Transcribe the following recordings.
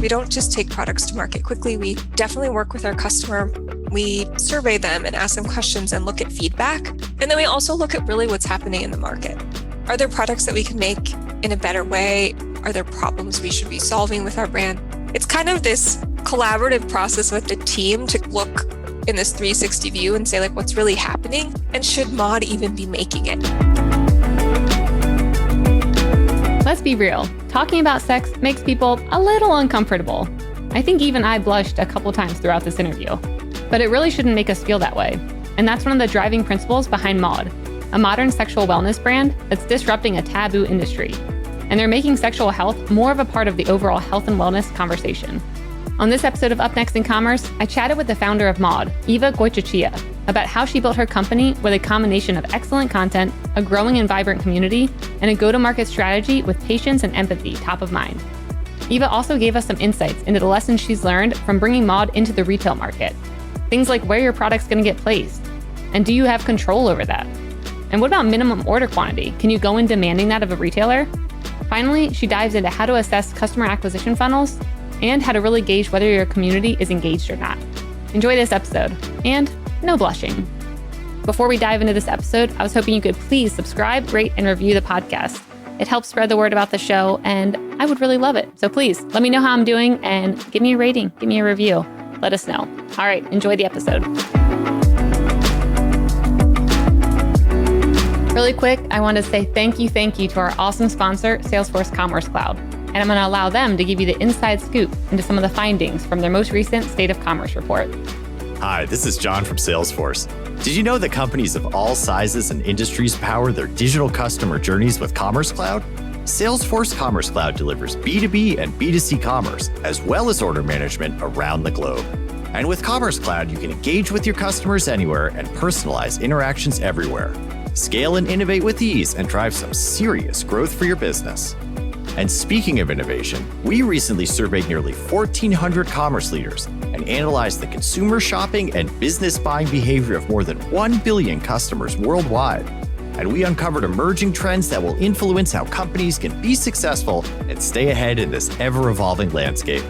We don't just take products to market quickly. We definitely work with our customer. We survey them and ask them questions and look at feedback. And then we also look at really what's happening in the market. Are there products that we can make in a better way? Are there problems we should be solving with our brand? It's kind of this collaborative process with the team to look in this 360 view and say, like, what's really happening? And should Maude even be making it? Let's be real. Talking about sex makes people a little uncomfortable. I think even I blushed a couple times throughout this interview. But it really shouldn't make us feel that way. And that's one of the driving principles behind Maude, a modern sexual wellness brand that's disrupting a taboo industry. And they're making sexual health more of a part of the overall health and wellness conversation. On this episode of Up Next in Commerce, I chatted with the founder of Maude, Éva Goicochea, about how she built her company with a combination of excellent content, a growing and vibrant community, and a go-to-market strategy with patience and empathy top of mind. Éva also gave us some insights into the lessons she's learned from bringing Maude into the retail market. Things like where your product's going to get placed, and do you have control over that? And what about minimum order quantity? Can you go in demanding that of a retailer? Finally, she dives into how to assess customer acquisition funnels and how to really gauge whether your community is engaged or not. Enjoy this episode, and no blushing. Before we dive into this episode, I was hoping you could please subscribe, rate, and review the podcast. It helps spread the word about the show, and I would really love it. So please, let me know how I'm doing, and give me a rating, give me a review. Let us know. All right, enjoy the episode. Really quick, I want to say thank you to our awesome sponsor, Salesforce Commerce Cloud. And I'm going to allow them to give you the inside scoop into some of the findings from their most recent State of Commerce report. Hi, this is John from Salesforce. Did you know that companies of all sizes and industries power their digital customer journeys with Commerce Cloud? Salesforce Commerce Cloud delivers B2B and B2C commerce, as well as order management around the globe. And with Commerce Cloud, you can engage with your customers anywhere and personalize interactions everywhere. Scale and innovate with ease and drive some serious growth for your business. And speaking of innovation, we recently surveyed nearly 1,400 commerce leaders and analyzed the consumer shopping and business buying behavior of more than 1 billion customers worldwide. And we uncovered emerging trends that will influence how companies can be successful and stay ahead in this ever-evolving landscape.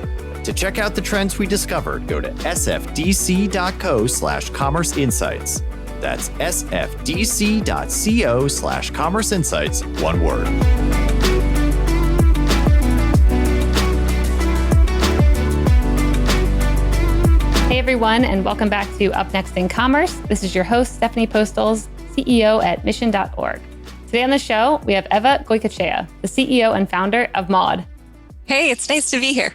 To check out the trends we discovered, go to sfdc.co/commerce insights. That's sfdc.co/commerce insights, one word. Hey everyone, and welcome back to Up Next in Commerce. This is your host, Stephanie Postles, CEO at mission.org. Today on the show, we have Éva Goicochea, the CEO and founder of Maude. Hey, it's nice to be here.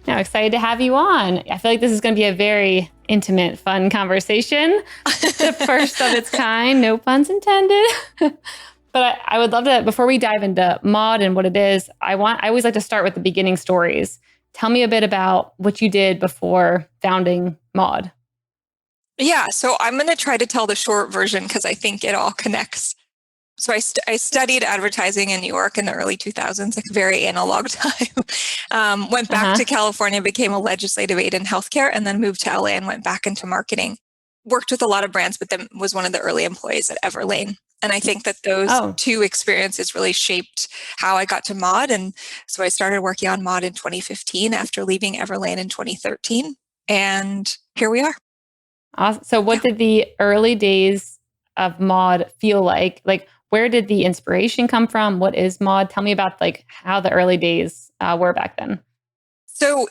I'm excited to have you on. I feel like this is going to be a very intimate, fun conversation. The first of its kind, no puns intended. But I would love to, before we dive into Maude and what it is, I always like to start with the beginning stories. Tell me a bit about what you did before founding Maude. Yeah, so I'm going to try to tell the short version because I think it all connects. So I studied advertising in New York in the early 2000s, like very analog time. Went back to California, became a legislative aide in healthcare, and then moved to LA and went back into marketing. Worked with a lot of brands, but then was one of the early employees at Everlane. And I think that those two experiences really shaped how I got to Maude. And so I started working on Maude in 2015 after leaving Everlane in 2013. And here we are. Awesome. So what did the early days of Maude feel like? Like, where did the inspiration come from? What is Maude? Tell me about like how the early days were back then. So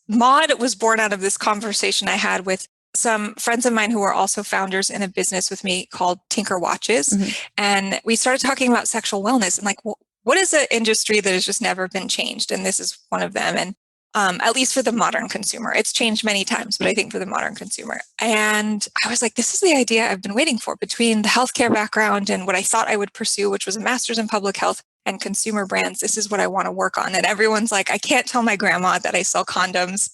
Maude was born out of this conversation I had with some friends of mine who were also founders in a business with me called Tinker Watches. Mm-hmm. And we started talking about sexual wellness and like, what is an industry that has just never been changed? And this is one of them. And at least for the modern consumer, it's changed many times, but I think for the modern consumer. And I was like, this is the idea I've been waiting for between the healthcare background and what I thought I would pursue, which was a master's in public health and consumer brands. This is what I want to work on. And everyone's like, I can't tell my grandma that I sell condoms.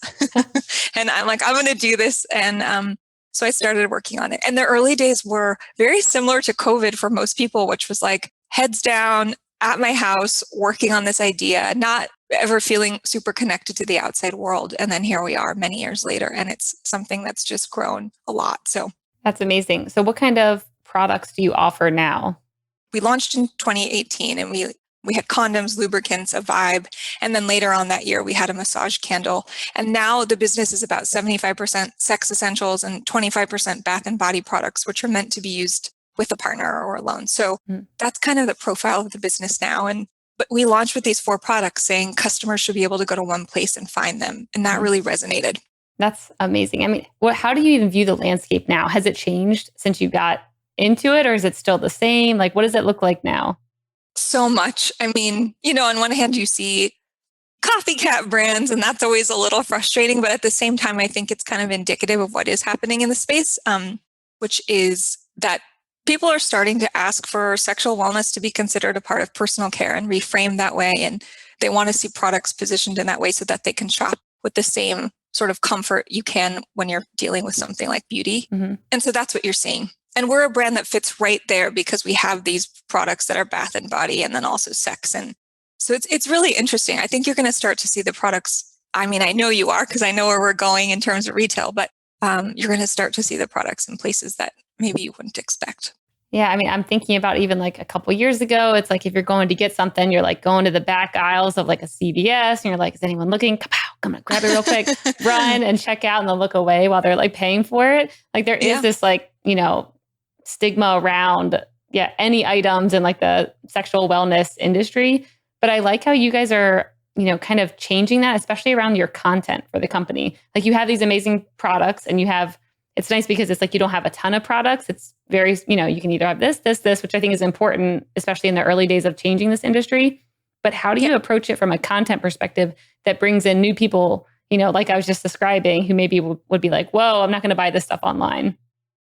And I'm like, I'm going to do this. And so I started working on it. And the early days were very similar to COVID for most people, which was like heads down at my house, working on this idea, not ever feeling super connected to the outside world. And then here we are many years later, and it's something that's just grown a lot. So that's amazing. So what kind of products do you offer now? We launched in 2018 and we We had condoms, lubricants, a vibe. And then later on that year, we had a massage candle. And now the business is about 75% sex essentials and 25% bath and body products, which are meant to be used with a partner or alone. So that's kind of the profile of the business now. But we launched with these 4 products saying customers should be able to go to one place and find them. And that really resonated. That's amazing. I mean, how do you even view the landscape now? Has it changed since you got into it, or is it still the same? Like, what does it look like now? So much. I mean, on one hand, you see copycat brands, and that's always a little frustrating. But at the same time, I think it's kind of indicative of what is happening in the space, which is that people are starting to ask for sexual wellness to be considered a part of personal care and reframed that way. And they want to see products positioned in that way so that they can shop with the same sort of comfort you can when you're dealing with something like beauty. And so that's what you're seeing. And we're a brand that fits right there because we have these products that are bath and body and then also sex. And so it's really interesting. I think you're going to start to see the products. I mean, I know you are because I know where we're going in terms of retail, but you're going to start to see the products in places that maybe you wouldn't expect. Yeah. I mean, I'm thinking about even like a couple years ago, it's like if you're going to get something, you're like going to the back aisles of like a CVS and you're like, is anyone looking? Kapow, I'm going to grab it real quick, run and check out, and they'll look away while they're like paying for it. Like there is this like, stigma around, any items in like the sexual wellness industry. But I like how you guys are, kind of changing that, especially around your content for the company. Like you have these amazing products and it's nice because it's like you don't have a ton of products. It's very, you can either have this, which I think is important, especially in the early days of changing this industry. But how do you approach it from a content perspective that brings in new people, like I was just describing, who maybe would be like, whoa, I'm not going to buy this stuff online.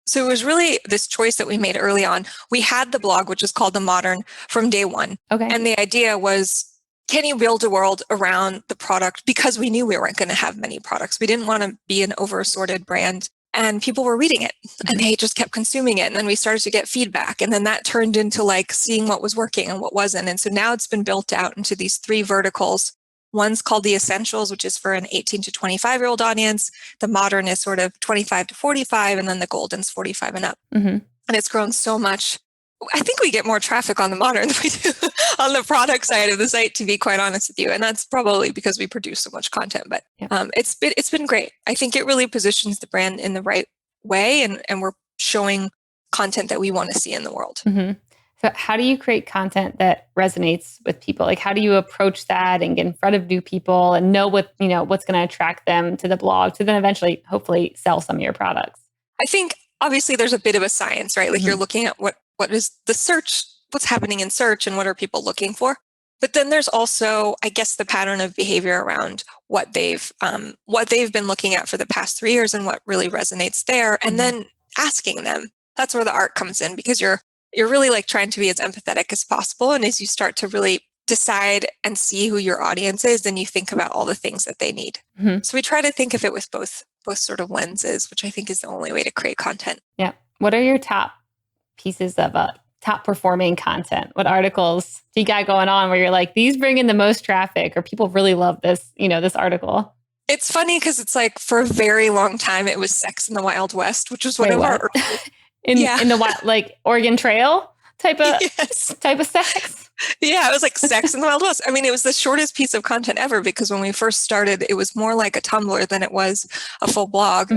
So it was really this choice that we made early on. We had the blog, which is called The Modern, from day one. Okay. And the idea was, can you build a world around the product? Because we knew we weren't going to have many products. We didn't want to be an over-assorted brand. And people were reading it and they just kept consuming it. And then we started to get feedback. And then that turned into like seeing what was working and what wasn't. And so now it's been built out into these 3 verticals. One's called the Essentials, which is for an 18 to 25-year-old audience. The Modern is sort of 25 to 45. And then the Golden's 45 and up. And it's grown so much. I think we get more traffic on the Modern than we do on the product side of the site, to be quite honest with you. And that's probably because we produce so much content. But it's been great. I think it really positions the brand in the right way. And we're showing content that we want to see in the world. So how do you create content that resonates with people? Like, how do you approach that and get in front of new people and know what's going to attract them to the blog to then eventually, hopefully, sell some of your products? I think obviously there's a bit of a science, right? Like you're looking at what is the search, what's happening in search and what are people looking for? But then there's also, I guess, the pattern of behavior around what they've been looking at for the past 3 years and what really resonates there. And then asking them, that's where the art comes in, because you're really like trying to be as empathetic as possible. And as you start to really decide and see who your audience is, then you think about all the things that they need. So we try to think of it with both sort of lenses, which I think is the only way to create content. Yeah. What are your top pieces of top performing content? What articles do you got going on where you're like, these bring in the most traffic, or people really love this, this article? It's funny because it's like for a very long time, it was Sex in the Wild West, which was one of our in the wild, like Oregon Trail type of sex. Yeah, it was like Sex in the Wild West. I mean, it was the shortest piece of content ever because when we first started, it was more like a Tumblr than it was a full blog.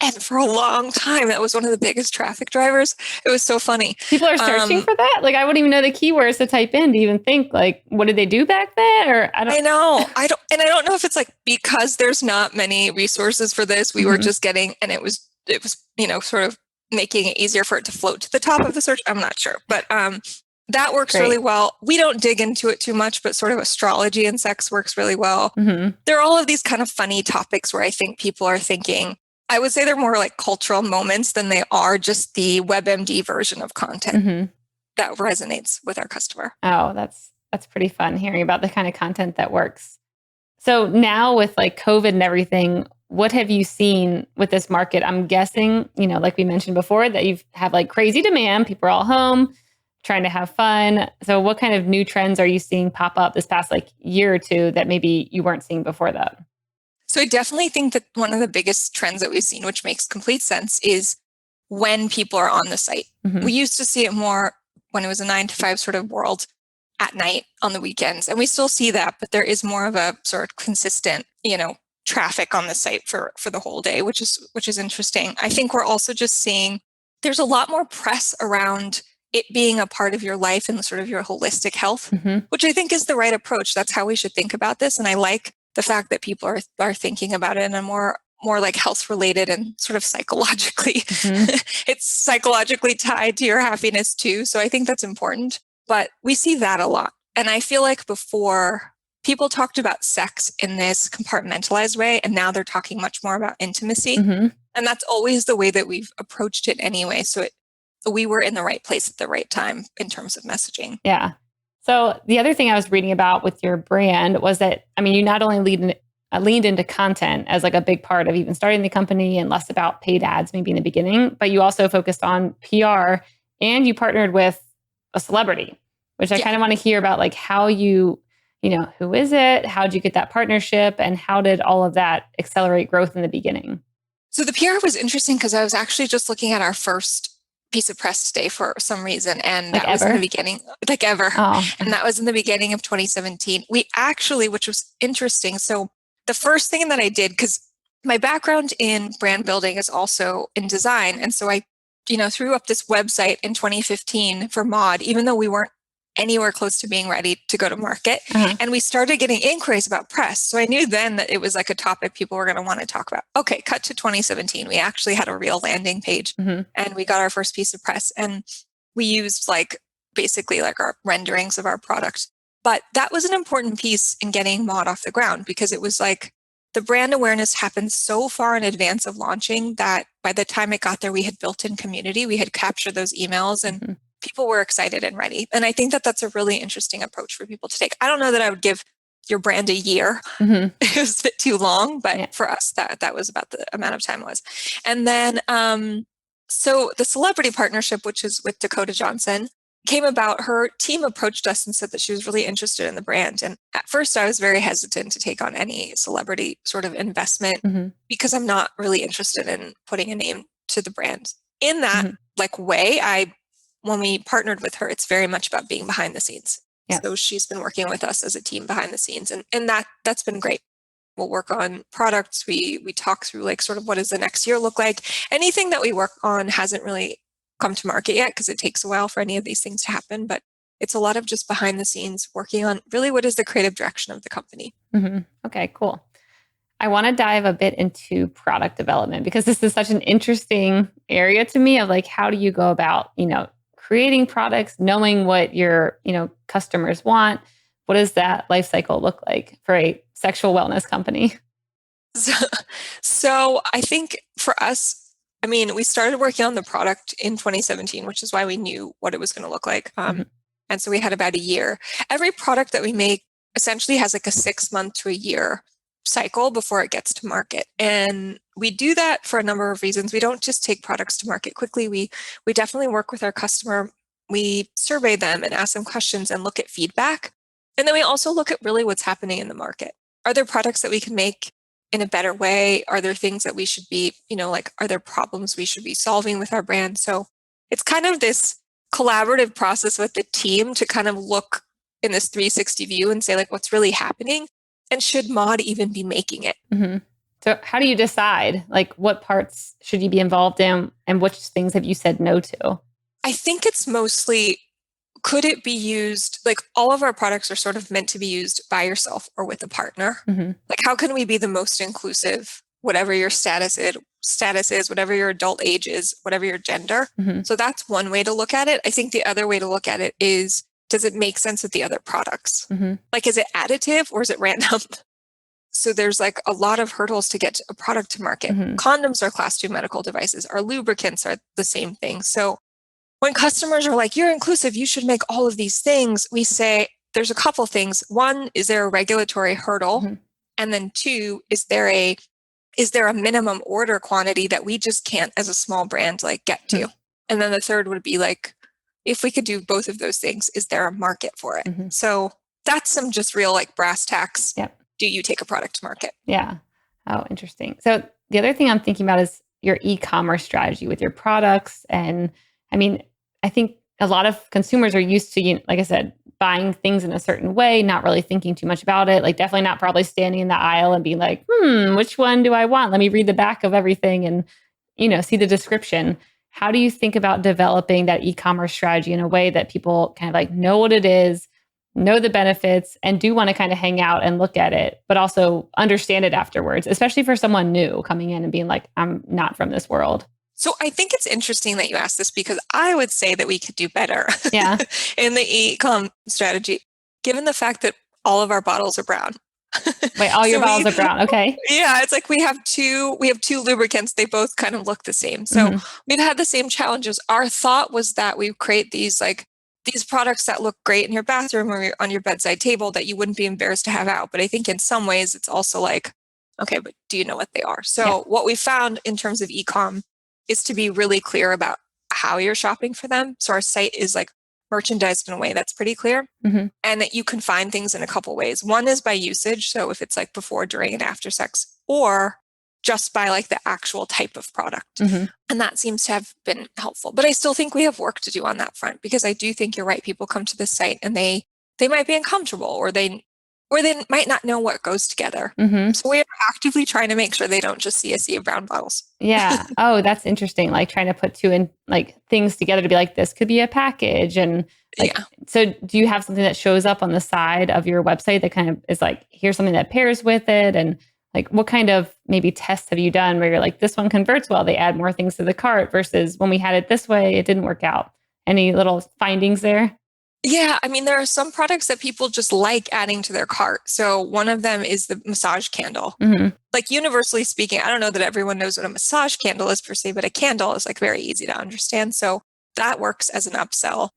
And for a long time, that was one of the biggest traffic drivers. It was so funny. People are searching for that. Like, I wouldn't even know the keywords to type in to even think, like, what did they do back then? Or I know. I don't know if it's like because there's not many resources for this. We were just getting, and it was sort of making it easier for it to float to the top of the search. I'm not sure, but that works really well. We don't dig into it too much, but sort of astrology and sex works really well. There are all of these kind of funny topics where I think people are thinking. I would say they're more like cultural moments than they are just the WebMD version of content that resonates with our customer. Oh, that's pretty fun hearing about the kind of content that works. So now with like COVID and everything, what have you seen with this market? I'm guessing, like we mentioned before, that you've had like crazy demand. People are all home trying to have fun. So what kind of new trends are you seeing pop up this past like year or two that maybe you weren't seeing before that? So I definitely think that one of the biggest trends that we've seen, which makes complete sense, is when people are on the site. We used to see it more when it was a 9 to 5 sort of world. at night on the weekends. And we still see that, but there is more of a sort of consistent, traffic on the site for the whole day, which is interesting. I think we're also just seeing there's a lot more press around it being a part of your life and sort of your holistic health, which I think is the right approach. That's how we should think about this. And I like the fact that people are thinking about it in a more like health related and sort of psychologically, it's psychologically tied to your happiness too. So I think that's important, but we see that a lot. And I feel like before people talked about sex in this compartmentalized way, and now they're talking much more about intimacy. And that's always the way that we've approached it anyway. So we were in the right place at the right time in terms of messaging. Yeah. So the other thing I was reading about with your brand was that, you not only leaned into content as like a big part of even starting the company and less about paid ads maybe in the beginning, but you also focused on PR and you partnered with a celebrity, which I kind of want to hear about, like how you who is it? How did you get that partnership? And how did all of that accelerate growth in the beginning? So the PR was interesting because I was actually just looking at our first piece of press today for some reason. And that was in the beginning, like ever. Oh. And that was in the beginning of 2017. We actually, which was interesting. So the first thing that I did, because my background in brand building is also in design. And so I, threw up this website in 2015 for Maude, even though we weren't anywhere close to being ready to go to market. And we started getting inquiries about press. So I knew then that it was like a topic people were going to want to talk about. Okay, cut to 2017. We actually had a real landing page and we got our first piece of press and we used basically our renderings of our product. But that was an important piece in getting Maude off the ground because it was like the brand awareness happened so far in advance of launching that by the time it got there, we had built in community, we had captured those emails and people were excited and ready. And I think that that's a really interesting approach for people to take. I don't know that I would give your brand a year. It was a bit too long, but for us, that was about the amount of time it was. And then, so the celebrity partnership, which is with Dakota Johnson, came about. Her team approached us and said that she was really interested in the brand. And at first I was very hesitant to take on any celebrity sort of investment because I'm not really interested in putting a name to the brand in that way. When we partnered with her, it's very much about being behind the scenes. Yeah. So she's been working with us as a team behind the scenes and that's been great. We'll work on products. We talk through sort of what does the next year look like. Anything that we work on hasn't really come to market yet because it takes a while for any of these things to happen, but it's a lot of just behind the scenes working on really what is the creative direction of the company. Okay, cool. I want to dive a bit into product development because this is such an interesting area to me of how do you go about, creating products, knowing what your, customers want. What does that life cycle look like for a sexual wellness company? So I think for us, we started working on the product in 2017, which is why we knew what it was going to look like. And so we had about a year. Every product that we make essentially has a 6 month to a year cycle before it gets to market. And we do that for a number of reasons. We don't just take products to market quickly. We definitely work with our customer. We survey them and ask them questions and look at feedback. And then we also look at really what's happening in the market. Are there products that we can make in a better way? Are there things that we should be, are there problems we should be solving with our brand? So it's kind of this collaborative process with the team to kind of look in this 360 view and say what's really happening. And should Maude even be making it? So how do you decide what parts should you be involved in and which things have you said no to? I think it's mostly, could it be used, all of our products are sort of meant to be used by yourself or with a partner. How can we be the most inclusive, whatever your status is, whatever your adult age is, whatever your gender. So that's one way to look at it. I think the other way to look at it is, does it make sense with the other products? Is it additive or is it random? So there's a lot of hurdles to get a product to market. Condoms are class 2 medical devices. Our lubricants are the same thing. So when customers are you're inclusive, you should make all of these things, we say there's a couple things. One, is there a regulatory hurdle? And then 2, is there a minimum order quantity that we just can't as a small brand get to? And then the third would be if we could do both of those things, is there a market for it? So that's some just real brass tacks. Do you take a product to market? Yeah. Oh, interesting. So the other thing I'm thinking about is your e-commerce strategy with your products. And I think a lot of consumers are used to, like I said, buying things in a certain way, not really thinking too much about it. Like definitely not probably standing in the aisle and being like, which one do I want? Let me read the back of everything and, see the description. How do you think about developing that e-commerce strategy in a way that people kind of like know what it is, know the benefits, and do want to kind of hang out and look at it, but also understand it afterwards, especially for someone new coming in and being like, I'm not from this world? So I think it's interesting that you asked this because I would say that we could do better Yeah. in the e-com strategy, given the fact that all of our bottles are brown. Wait, all your bottles are brown. Okay. Yeah, it's like we have two lubricants. They both kind of look the same. So we've had the same challenges. Our thought was that we create these products that look great in your bathroom or on your bedside table that you wouldn't be embarrassed to have out. But I think in some ways it's also like, okay, but do you know what they are? So what we found in terms of e-com is to be really clear about how you're shopping for them. So our site is like merchandised in a way that's pretty clear and that you can find things in a couple ways. One is by usage. So if it's like before, during, and after sex, or just by like the actual type of product. And that seems to have been helpful. But I still think we have work to do on that front because I do think you're right. People come to the site and they might be uncomfortable or they might not know what goes together. So we are actively trying to make sure they don't just see a sea of brown bottles. Yeah. Oh, that's interesting. Like trying to put two in like things together to be like, this could be a package. And like, so do you have something that shows up on the side of your website that kind of is like, here's something that pairs with it? And like, what kind of maybe tests have you done where you're like, this one converts well, they add more things to the cart versus when we had it this way, it didn't work out. Any little findings there? Yeah, I mean, there are some products that people just like adding to their cart. So one of them is the massage candle. Like universally speaking, I don't know that everyone knows what a massage candle is per se, but a candle is like very easy to understand. So that works as an upsell.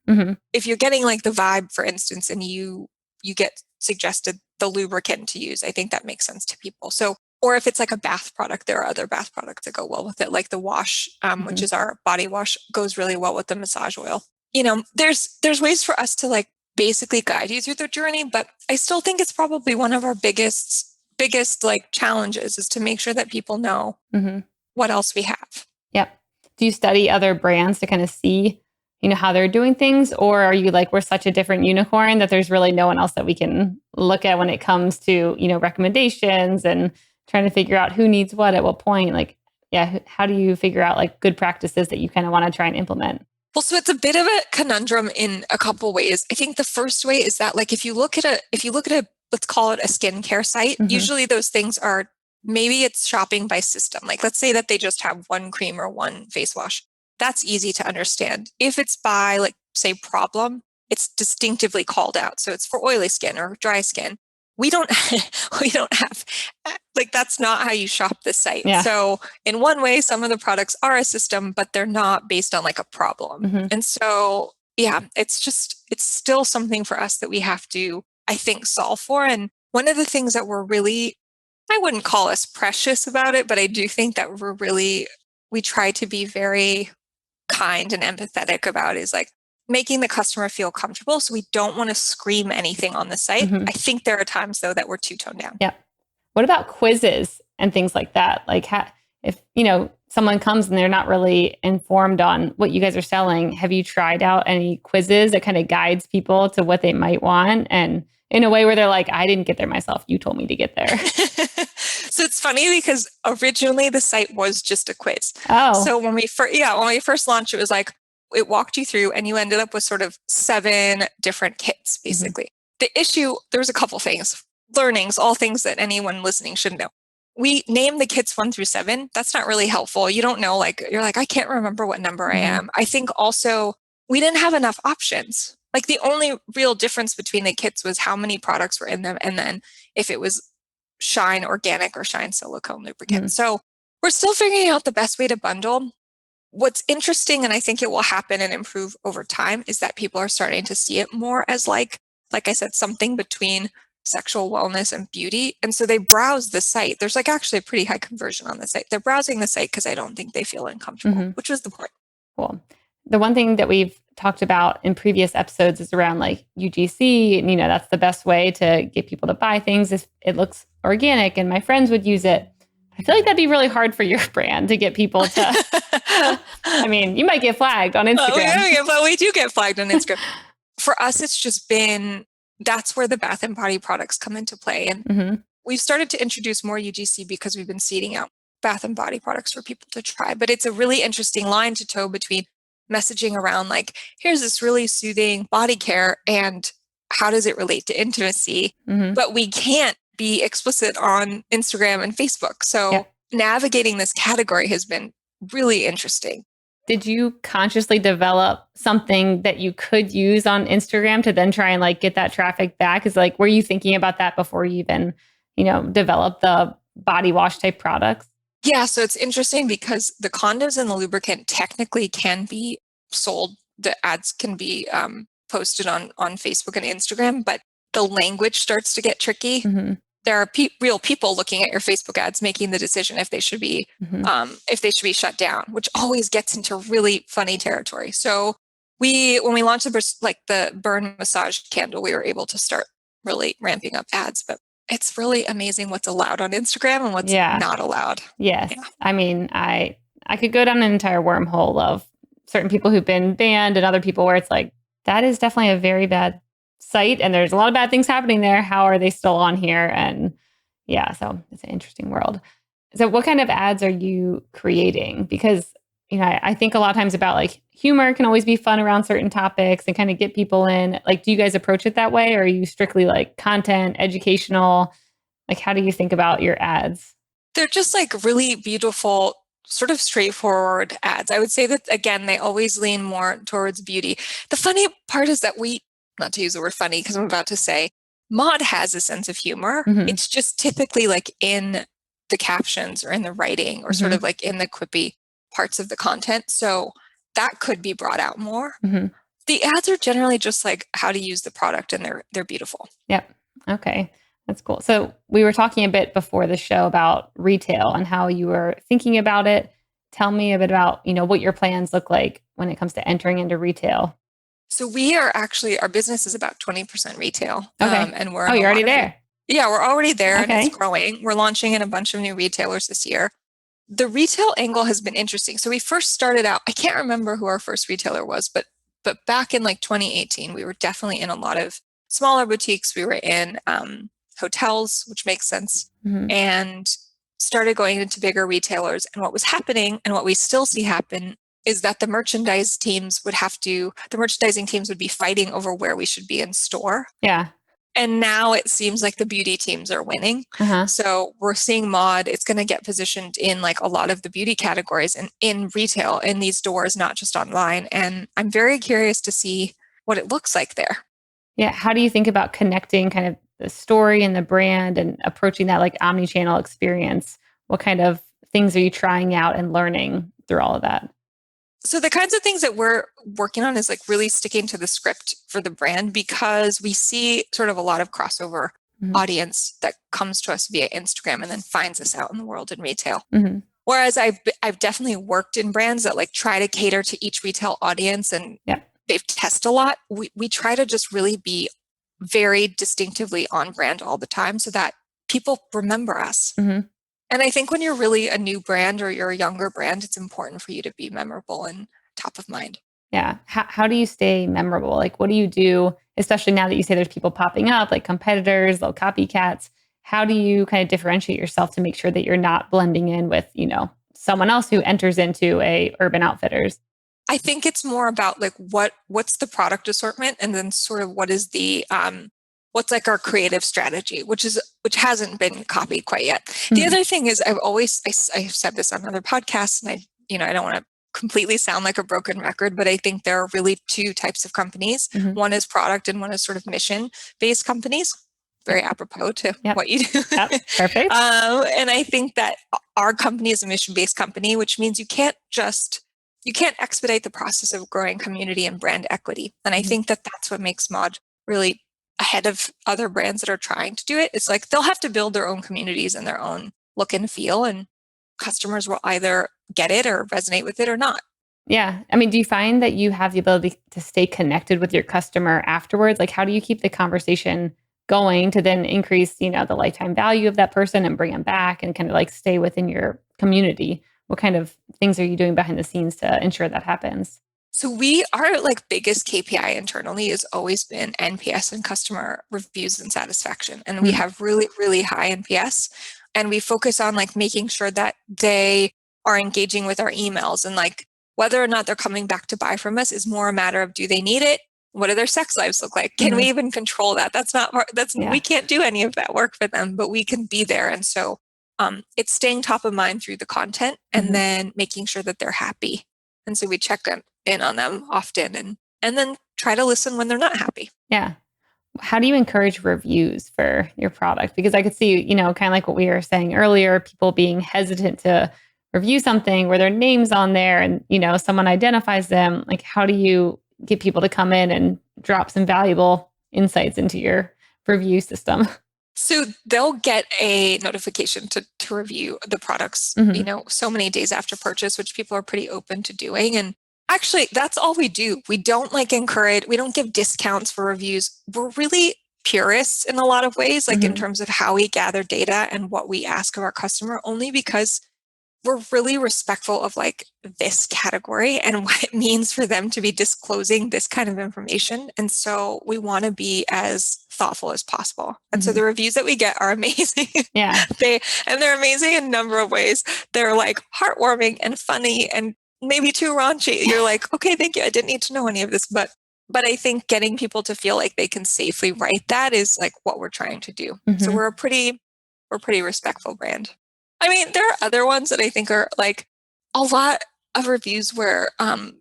If you're getting like the vibe, for instance, and you get suggested the lubricant to use, I think that makes sense to people. So, or if it's like a bath product, there are other bath products that go well with it, like the wash, which is our body wash, goes really well with the massage oil. There's ways for us to like basically guide you through the journey, but I still think it's probably one of our biggest like challenges is to make sure that people know what else we have. Yep. Do you study other brands to kind of see, how they're doing things? Or are you like, we're such a different unicorn that there's really no one else that we can look at when it comes to, recommendations and trying to figure out who needs what at what point? Like, how do you figure out like good practices that you kind of want to try and implement? Well, so it's a bit of a conundrum in a couple ways. I think the first way is that like if you look at a let's call it a skincare site, usually those things are, maybe it's shopping by system. Like let's say that they just have one cream or one face wash. That's easy to understand. If it's by like say problem, it's distinctively called out. So it's for oily skin or dry skin. We don't have like, that's not how you shop this site. Yeah. So in one way, some of the products are a system, but they're not based on like a problem. And so, it's still something for us that we have to, I think, solve for. And one of the things that we're really, I wouldn't call us precious about it, but I do think that we try to be very kind and empathetic about is like, making the customer feel comfortable. So we don't want to scream anything on the site. I think there are times though that we're too toned down. Yeah. What about quizzes and things like that? Like if, someone comes and they're not really informed on what you guys are selling, have you tried out any quizzes that kind of guides people to what they might want? And in a way where they're like, I didn't get there myself. You told me to get there. So it's funny because originally the site was just a quiz. Oh. So when we first launched, it was like, it walked you through and you ended up with sort of 7 different kits, basically. The issue, there was a couple things, learnings, all things that anyone listening should know. We named the kits 1 through 7. That's not really helpful. You don't know, you're like, I can't remember what number I am. I think also we didn't have enough options. Like the only real difference between the kits was how many products were in them. And then if it was Shine Organic or Shine Silicone lubricant. So we're still figuring out the best way to bundle. What's interesting, and I think it will happen and improve over time, is that people are starting to see it more as like I said, something between sexual wellness and beauty. And so they browse the site. There's like actually a pretty high conversion on the site. They're browsing the site because I don't think they feel uncomfortable, which was the point. Cool. The one thing that we've talked about in previous episodes is around like UGC. And, that's the best way to get people to buy things if it looks organic and my friends would use it. I feel like that'd be really hard for your brand to get people to, I mean, you might get flagged on Instagram. But we do get flagged on Instagram. for us, it's just been, that's where the bath and body products come into play. And we've started to introduce more UGC because we've been seeding out bath and body products for people to try. But it's a really interesting line to toe between messaging around like, here's this really soothing body care and how does it relate to intimacy? But we can't be explicit on Instagram and Facebook. So navigating this category has been really interesting. Did you consciously develop something that you could use on Instagram to then try and like get that traffic back? Is like, were you thinking about that before you even, develop the body wash type products? Yeah. So it's interesting because the condoms and the lubricant technically can be sold. The ads can be posted on Facebook and Instagram, but the language starts to get tricky. There are real people looking at your Facebook ads, making the decision if they should be shut down, which always gets into really funny territory. So when we launched the burn massage candle, we were able to start really ramping up ads. But it's really amazing what's allowed on Instagram and what's not allowed. Yes, I mean, I could go down an entire wormhole of certain people who've been banned and other people where it's like that is definitely a very bad site and there's a lot of bad things happening there. How are they still on here? And so it's an interesting world. So what kind of ads are you creating? Because, I think a lot of times about like humor can always be fun around certain topics and kind of get people in. Like, do you guys approach it that way? Or are you strictly like content, educational? Like, how do you think about your ads? They're just like really beautiful, sort of straightforward ads. I would say that, again, they always lean more towards beauty. The funny part is that not to use the word funny because I'm about to say, Maude has a sense of humor. It's just typically like in the captions or in the writing or sort of like in the quippy parts of the content. So that could be brought out more. The ads are generally just like how to use the product and they're beautiful. Yep. Okay. That's cool. So we were talking a bit before the show about retail and how you were thinking about it. Tell me a bit about, what your plans look like when it comes to entering into retail. So we are our business is about 20% retail. Okay. And we're you're already there. Yeah, we're already there and Okay. it's growing. We're launching in a bunch of new retailers this year. The retail angle has been interesting. So we first started out, I can't remember who our first retailer was, but back in like 2018, we were definitely in a lot of smaller boutiques. We were in hotels, which makes sense, and started going into bigger retailers. And what was happening and what we still see happen is that the merchandising teams would be fighting over where we should be in store. Yeah. And now it seems like the beauty teams are winning. So we're seeing Maude, it's going to get positioned in like a lot of the beauty categories and in retail in these stores, not just online. And I'm very curious to see what it looks like there. Yeah. How do you think about connecting kind of the story and the brand and approaching that like omni-channel experience? What kind of things are you trying out and learning through all of that? So the kinds of things that we're working on is like really sticking to the script for the brand because we see sort of a lot of crossover audience that comes to us via Instagram and then finds us out in the world in retail. Whereas I've definitely worked in brands that like try to cater to each retail audience and they've tested a lot. We try to just really be very distinctively on brand all the time so that people remember us. And I think when you're really a new brand or you're a younger brand, it's important for you to be memorable and top of mind. Yeah. How do you stay memorable? Like, what do you do, especially now that you say there's people popping up, like competitors, little copycats? How do you kind of differentiate yourself to make sure that you're not blending in with, someone else who enters into a Urban Outfitters? I think it's more about like what's the product assortment and then sort of what is the what's like our creative strategy, which hasn't been copied quite yet. The other thing is I've said this on other podcasts and I don't want to completely sound like a broken record, but I think there are really two types of companies. One is product and one is sort of mission-based companies. Very apropos to what you do. Perfect. And I think that our company is a mission-based company, which means you can't expedite the process of growing community and brand equity. And I think that that's what makes Maude really ahead of other brands that are trying to do it. It's like they'll have to build their own communities and their own look and feel, and customers will either get it or resonate with it or not. Yeah. I mean, do you find that you have the ability to stay connected with your customer afterwards? Like, how do you keep the conversation going to then increase, the lifetime value of that person and bring them back and kind of like stay within your community? What kind of things are you doing behind the scenes to ensure that happens? So our like biggest KPI internally has always been NPS and customer reviews and satisfaction. And we have really, really high NPS. And we focus on like making sure that they are engaging with our emails, and like whether or not they're coming back to buy from us is more a matter of, do they need it? What do their sex lives look like? Can we even control that? We can't do any of that work for them, but we can be there. And so it's staying top of mind through the content, and then making sure that they're happy. And so we check in on them often, and then try to listen when they're not happy. Yeah. How do you encourage reviews for your product? Because I could see, kind of like what we were saying earlier, people being hesitant to review something where their name's on there and, someone identifies them. Like, how do you get people to come in and drop some valuable insights into your review system? So they'll get a notification to review the products, so many days after purchase, which people are pretty open to doing. And actually, that's all we do. We don't we don't give discounts for reviews. We're really purists in a lot of ways, like in terms of how we gather data and what we ask of our customer, only because we're really respectful of like this category and what it means for them to be disclosing this kind of information. And so we want to be as thoughtful as possible. And so the reviews that we get are amazing. Yeah. They're amazing in a number of ways. They're like heartwarming and funny and maybe too raunchy. You're like, okay, thank you. I didn't need to know any of this, but I think getting people to feel like they can safely write that is like what we're trying to do. So we're a pretty respectful brand. I mean, there are other ones that I think are like a lot of reviews where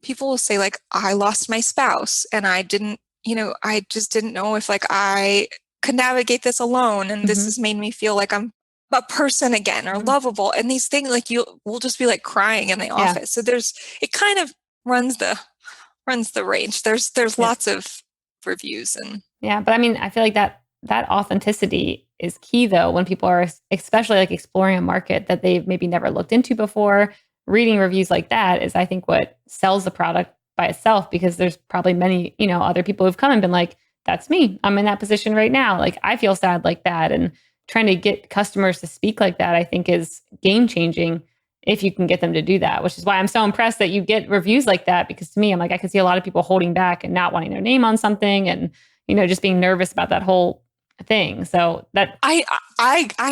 people will say like, I lost my spouse and I just didn't know if like I could navigate this alone. And this has made me feel like I'm a person again or lovable. And these things like we'll just be like crying in the office. So it kind of runs the range. There's lots of reviews and. Yeah. But I mean, I feel like that authenticity is key though, when people are especially like exploring a market that they've maybe never looked into before. Reading reviews like that is, I think, what sells the product by itself, because there's probably many, other people who've come and been like, that's me. I'm in that position right now. Like, I feel sad like that. And trying to get customers to speak like that, I think, is game changing if you can get them to do that, which is why I'm so impressed that you get reviews like that. Because to me, I'm like, I could see a lot of people holding back and not wanting their name on something and, just being nervous about that whole thing. So that I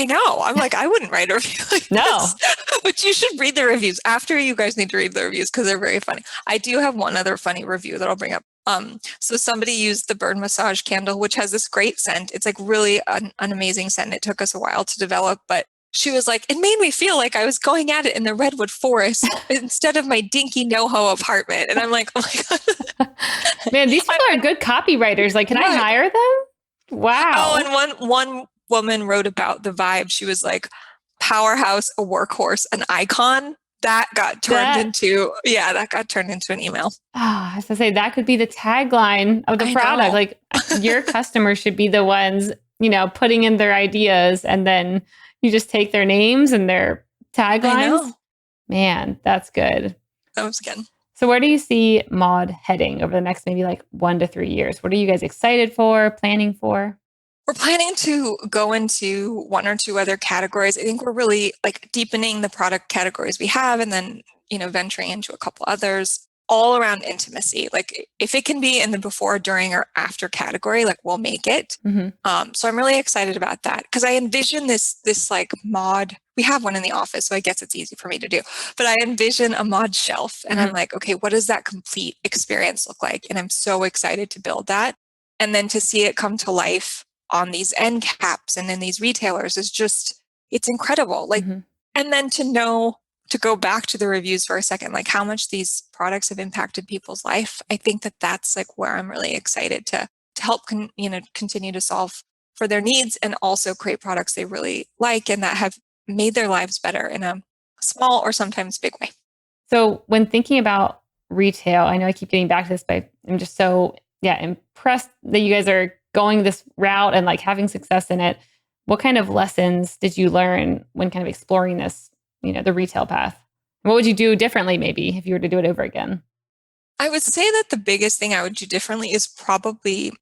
know. I'm like, I wouldn't write a review like this. But you should read the reviews. After, you guys need to read the reviews because they're very funny. I do have one other funny review that I'll bring up. So somebody used the bird massage candle, which has this great scent. It's like really an amazing scent. It took us a while to develop, but she was like, it made me feel like I was going at it in the redwood forest instead of my dinky NoHo apartment. And I'm like, oh my God. Man, these people are good copywriters. Like, can I hire them? Wow. Oh, and one woman wrote about the vibe. She was like, powerhouse, a workhorse, an icon. That got turned into an email. I was gonna say, that could be the tagline of the product. Like, your customers should be the ones, putting in their ideas, and then you just take their names and their taglines. Man, that's good. That was good. So where do you see Maude heading over the next maybe like 1 to 3 years? What are you guys excited for, planning for? We're planning to go into 1 or 2 other categories. I think we're really like deepening the product categories we have, and then, venturing into a couple others, all around intimacy. Like, if it can be in the before, during, or after category, like, we'll make it. So I'm really excited about that, because I envision this like Maude. We have one in the office, so I guess it's easy for me to do. But I envision a Maude shelf, and I'm like, okay, what does that complete experience look like? And I'm so excited to build that, and then to see it come to life on these end caps and in these retailers is just, it's incredible. Like, and then to go back to the reviews for a second, like how much these products have impacted people's life. I think that's like where I'm really excited to help, continue to solve for their needs, and also create products they really like and that have made their lives better in a small or sometimes big way. So when thinking about retail, I know I keep getting back to this, but I'm just so impressed that you guys are going this route and like having success in it. What kind of lessons did you learn when kind of exploring this, the retail path? What would you do differently maybe if you were to do it over again? I would say that the biggest thing I would do differently is probably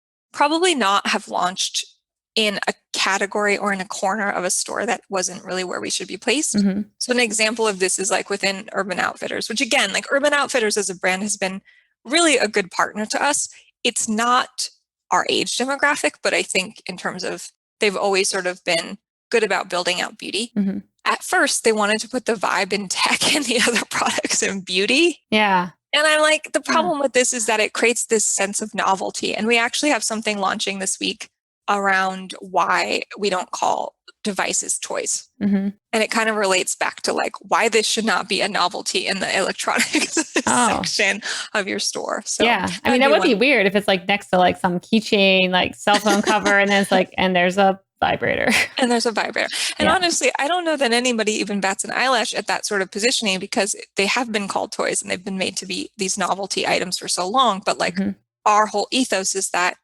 not have launched in a category or in a corner of a store that wasn't really where we should be placed. So an example of this is like within Urban Outfitters, which again, like Urban Outfitters as a brand has been really a good partner to us. It's not our age demographic, but I think in terms of they've always sort of been good about building out beauty. Mm-hmm. At first, they wanted to put the vibe in tech and the other products in beauty. Yeah. And I'm like, the problem with this is that it creates this sense of novelty. And we actually have something launching this week around why we don't call devices toys. Mm-hmm. And it kind of relates back to like why this should not be a novelty in the electronics section of your store. So yeah, I mean, that would be weird if it's like next to like some keychain, like cell phone cover, and then it's like, and there's a vibrator. And there's a vibrator. And honestly, I don't know that anybody even bats an eyelash at that sort of positioning because they have been called toys and they've been made to be these novelty items for so long. But like our whole ethos is that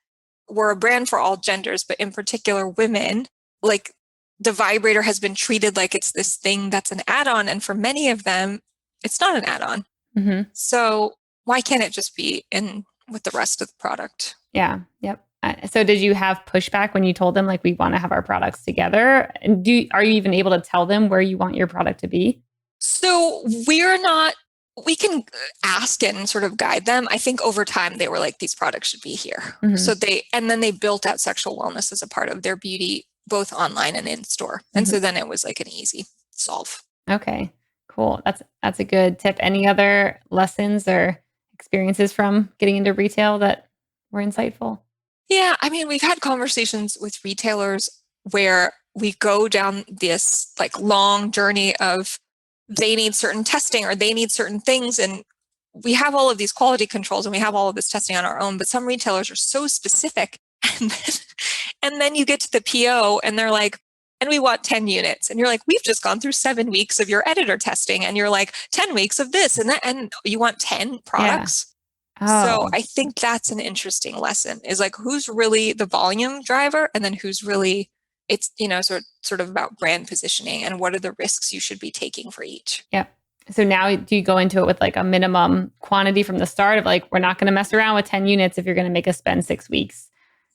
we're a brand for all genders, but in particular women, like the vibrator has been treated like it's this thing that's an add-on. And for many of them, it's not an add-on. Mm-hmm. So why can't it just be in with the rest of the product? Yeah. Yep. So did you have pushback when you told them like we want to have our products together? And are you even able to tell them where you want your product to be? So we can ask and sort of guide them. I think over time they were like, these products should be here. Mm-hmm. So then they built out sexual wellness as a part of their beauty, both online and in store. And so then it was like an easy solve. Okay, cool. That's a good tip. Any other lessons or experiences from getting into retail that were insightful? Yeah, I mean, we've had conversations with retailers where we go down this like long journey of they need certain testing or they need certain things. And we have all of these quality controls and we have all of this testing on our own, but some retailers are so specific. And then you get to the PO and they're like, and we want 10 units. And you're like, we've just gone through 7 weeks of your editor testing. And you're like, 10 weeks of this and that, and you want 10 products. Yeah. So I think that's an interesting lesson is like, who's really the volume driver? And then who's really, it's, sort of about brand positioning and what are the risks you should be taking for each. Yeah. So now do you go into it with like a minimum quantity from the start of like, we're not going to mess around with 10 units if you're going to make us spend 6 weeks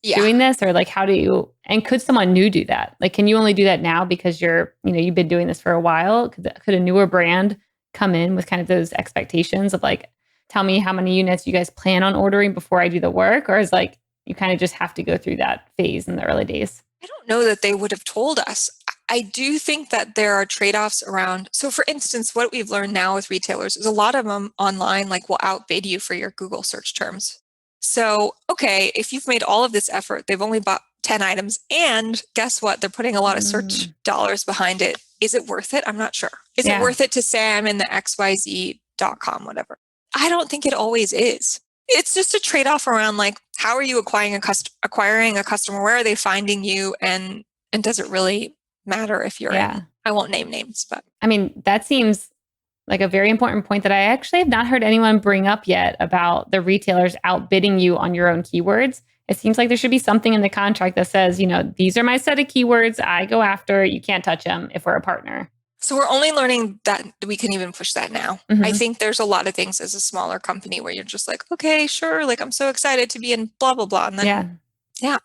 doing this? Or like, and could someone new do that? Like, can you only do that now because you've been doing this for a while? Could a newer brand come in with kind of those expectations of like, tell me how many units you guys plan on ordering before I do the work? Or is like, you kind of just have to go through that phase in the early days? I don't know that they would have told us. I do think that there are trade-offs around. So for instance, what we've learned now with retailers is a lot of them online like will outbid you for your Google search terms. So, okay, if you've made all of this effort, they've only bought 10 items and guess what? They're putting a lot of search dollars behind it. Is it worth it? I'm not sure. Is it worth it to say I'm in the xyz.com, whatever? I don't think it always is. It's just a trade-off around like, how are you acquiring a customer? Where are they finding you? And does it really matter if you're in? I won't name names, but. I mean, that seems like a very important point that I actually have not heard anyone bring up yet about the retailers outbidding you on your own keywords. It seems like there should be something in the contract that says, these are my set of keywords I go after. You can't touch them if we're a partner. So we're only learning that we can even push that now. Mm-hmm. I think there's a lot of things as a smaller company where you're just like, okay, sure. Like I'm so excited to be in blah, blah, blah. And then,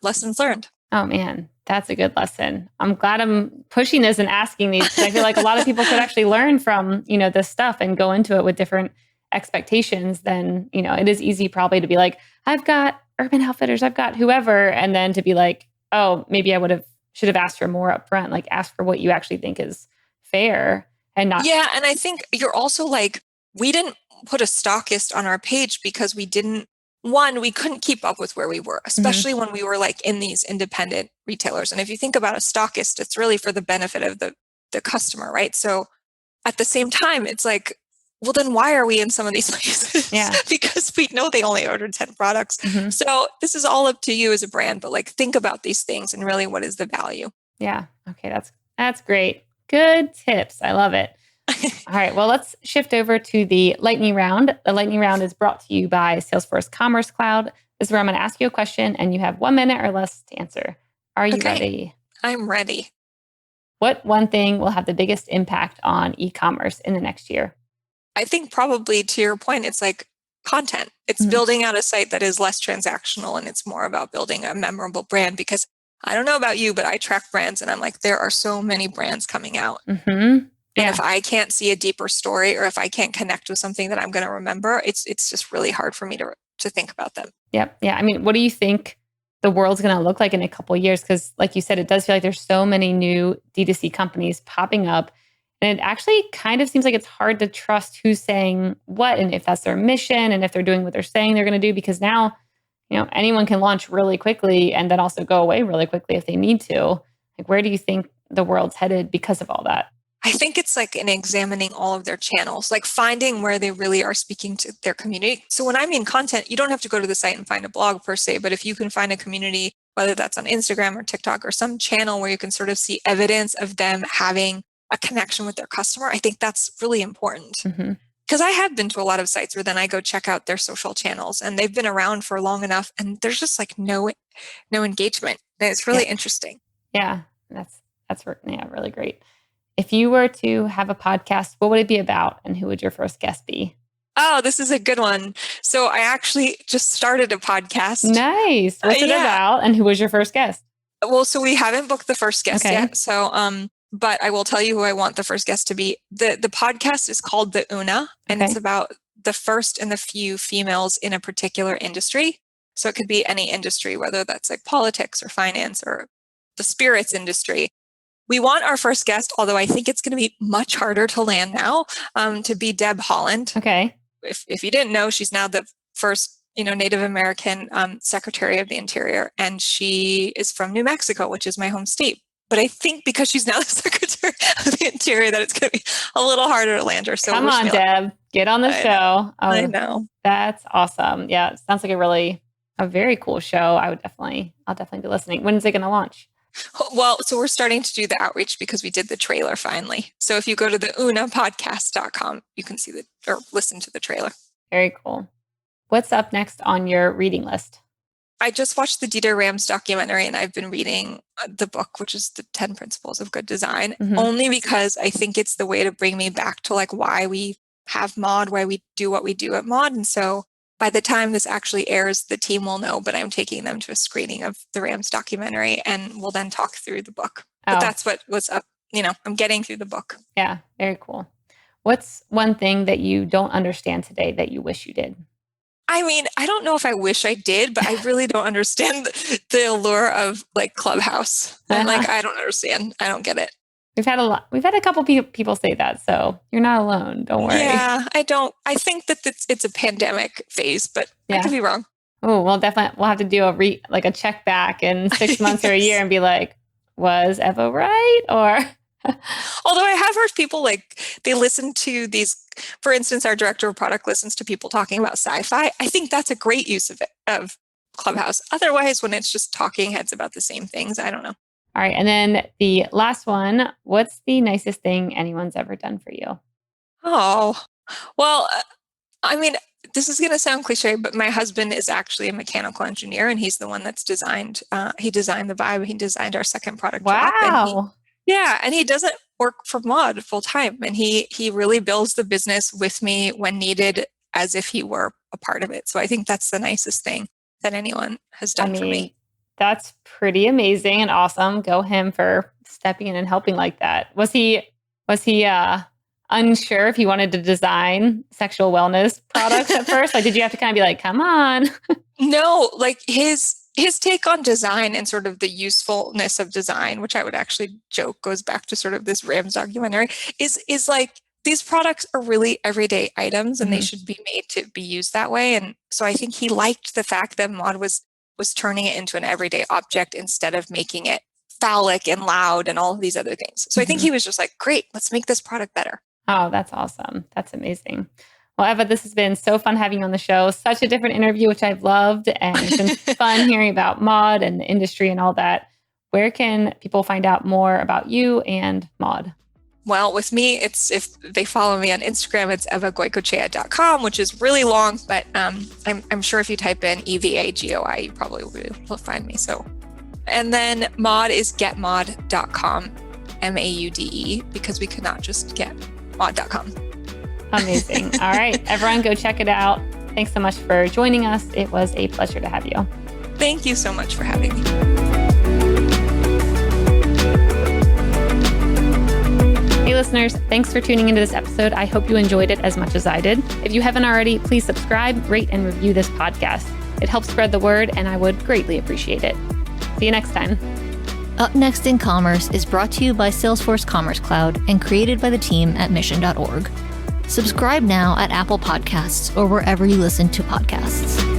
lessons learned. Oh man, that's a good lesson. I'm glad I'm pushing this and asking these. I feel like a lot of people could actually learn from, this stuff and go into it with different expectations. Then, it is easy probably to be like, I've got Urban Outfitters, I've got whoever. And then to be like, oh, maybe I should have asked for more upfront, like ask for what you actually think is fair and not. Yeah. And I think you're also like, we didn't put a stockist on our page because we couldn't keep up with where we were, especially when we were like in these independent retailers. And if you think about a stockist, it's really for the benefit of the customer, right? So at the same time, it's like, well, then why are we in some of these places? Yeah. Because we know they only ordered 10 products. Mm-hmm. So this is all up to you as a brand, but like think about these things and really what is the value? Yeah. Okay. That's great. Good tips. I love it. All right. Well, let's shift over to the lightning round. The lightning round is brought to you by Salesforce Commerce Cloud. This is where I'm going to ask you a question and you have 1 minute or less to answer. Are you ready? I'm ready. What one thing will have the biggest impact on e-commerce in the next year? I think probably to your point, it's like content. It's building out a site that is less transactional and it's more about building a memorable brand because I don't know about you, but I track brands and I'm like, there are so many brands coming out. Mm-hmm. And if I can't see a deeper story or if I can't connect with something that I'm going to remember, it's just really hard for me to to think about them. Yep. Yeah. I mean, what do you think the world's going to look like in a couple of years? Because like you said, it does feel like there's so many new D2C companies popping up. And it actually kind of seems like it's hard to trust who's saying what and if that's their mission and if they're doing what they're saying they're going to do. Because now, anyone can launch really quickly and then also go away really quickly if they need to. Like, where do you think the world's headed because of all that? I think it's like in examining all of their channels, like finding where they really are speaking to their community. So when I mean content, you don't have to go to the site and find a blog per se, but if you can find a community, whether that's on Instagram or TikTok or some channel where you can sort of see evidence of them having a connection with their customer, I think that's really important. Because I have been to a lot of sites where then I go check out their social channels and they've been around for long enough and there's just like no engagement. And it's really interesting. Yeah, that's really great. If you were to have a podcast, what would it be about and who would your first guest be? Oh, this is a good one. So I actually just started a podcast. Nice. What's it about and who was your first guest? Well, so we haven't booked the first guest yet. So, but I will tell you who I want the first guest to be. The podcast is called The Una, and it's about the first and the few females in a particular industry. So it could be any industry, whether that's like politics or finance or the spirits industry. We want our first guest, although I think it's going to be much harder to land now, to be Deb Haaland. Okay. If you didn't know, she's now the first, Native American Secretary of the Interior, and she is from New Mexico, which is my home state. But I think because she's now the Secretary of the Interior, that it's going to be a little harder to land her. So come on, Deb, get on the show. I know. That's awesome. Yeah, it sounds like a very cool show. I'll definitely be listening. When is it going to launch? Well, so we're starting to do the outreach because we did the trailer finally. So if you go to the unapodcast.com, you can see or listen to the trailer. Very cool. What's up next on your reading list? I just watched the Dieter Rams documentary and I've been reading the book, which is the 10 Principles of Good Design, only because I think it's the way to bring me back to like why we have Maude, why we do what we do at Maude. And so by the time this actually airs, the team will know, but I'm taking them to a screening of the Rams documentary and we'll then talk through the book. But that's what's up. I'm getting through the book. Yeah, very cool. What's one thing that you don't understand today that you wish you did? I mean, I don't know if I wish I did, but I really don't understand the allure of like Clubhouse. And like, I don't understand. I don't get it. We've had a couple people say that, so you're not alone. Don't worry. Yeah, I don't. I think that it's a pandemic phase, but I could be wrong. Oh, well, definitely. We'll have to do a check back in 6 months or a year and be like, was Eva right? Or although I have heard people they listen to these. For instance, our director of product listens to people talking about sci-fi. I think that's a great use of Clubhouse. Otherwise, when it's just talking heads about the same things, I don't know. All right. And then the last one, what's the nicest thing anyone's ever done for you? Oh, well, I mean, this is going to sound cliche, but my husband is actually a mechanical engineer and he's the one that's designed, he designed the vibe. He designed our second product. Wow. And he doesn't work for Maude full time. And he really builds the business with me when needed as if he were a part of it. So I think that's the nicest thing that anyone has done for me. That's pretty amazing and awesome. Go him for stepping in and helping like that. Was he unsure if he wanted to design sexual wellness products at first? Like, did you have to kind of be like, come on? No, like his take on design and sort of the usefulness of design, which I would actually joke goes back to sort of this Rams documentary, is like these products are really everyday items and they should be made to be used that way. And so I think he liked the fact that Maude was turning it into an everyday object instead of making it phallic and loud and all of these other things. So I think he was just like, great, let's make this product better. Oh, that's awesome. That's amazing. Well, Eva, this has been so fun having you on the show. Such a different interview, which I've loved. And it's been fun hearing about Maude and the industry and all that. Where can people find out more about you and Maude? Well, with me, it's if they follow me on Instagram, it's EvaGoicochea.com, which is really long, but I'm sure if you type in EVAGOI, you probably will find me. So, and then Maude is getmaude.com, MAUDE, because we could not just get Maude.com. Amazing. All right, everyone, go check it out. Thanks so much for joining us. It was a pleasure to have you. Thank you so much for having me. Hey, listeners, thanks for tuning into this episode. I hope you enjoyed it as much as I did. If you haven't already, please subscribe, rate, and review this podcast. It helps spread the word, and I would greatly appreciate it. See you next time. Up Next in Commerce is brought to you by Salesforce Commerce Cloud and created by the team at mission.org. Subscribe now at Apple Podcasts or wherever you listen to podcasts.